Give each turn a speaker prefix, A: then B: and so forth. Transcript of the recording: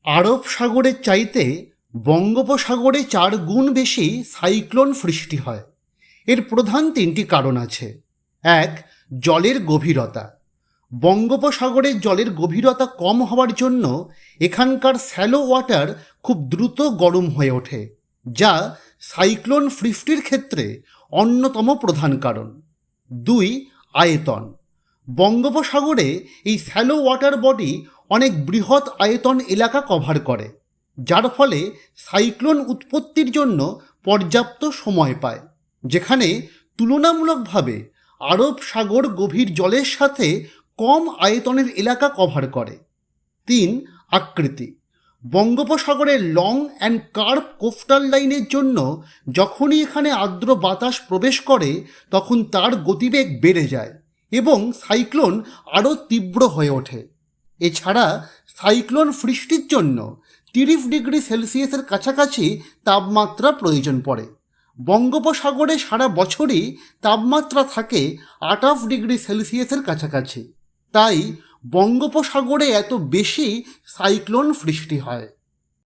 A: আরব সাগরের চাইতে বঙ্গোপসাগরে 4 গুণ বেশি সাইক্লোন সৃষ্টি হয়। এর প্রধান 3টি কারণ আছে। 1. জলের গভীরতা। বঙ্গোপসাগরের জলের গভীরতা কম হওয়ার জন্য এখানকার শ্যালো ওয়াটার খুব দ্রুত গরম হয়ে ওঠে, যা সাইক্লোন সৃষ্টির ক্ষেত্রে অন্যতম প্রধান কারণ। 2. আয়তন। বঙ্গোপসাগরে এই শ্যালো ওয়াটার বডি অনেক বৃহৎ আয়তন এলাকা কভার করে, যার ফলে সাইক্লোন উৎপত্তির জন্য পর্যাপ্ত সময় পায়, যেখানে তুলনামূলকভাবে আরব সাগর গভীর জলের সাথে কম আয়তনের এলাকা কভার করে। 3. আকৃতি। বঙ্গোপসাগরের লং অ্যান্ড কার্ভ কোস্টাল লাইনের জন্য যখনই এখানে আর্দ্র বাতাস প্রবেশ করে তখন তার গতিবেগ বেড়ে যায় এবং সাইক্লোন আরও তীব্র হয়ে ওঠে। এছাড়া সাইক্লোন সৃষ্টির জন্য 30 ডিগ্রি সেলসিয়াসের কাছাকাছি তাপমাত্রা প্রয়োজন পড়ে। বঙ্গোপসাগরে সারা বছরই তাপমাত্রা থাকে 28 ডিগ্রি সেলসিয়াসের কাছাকাছি। তাই বঙ্গোপসাগরে এত বেশি সাইক্লোন সৃষ্টি হয়।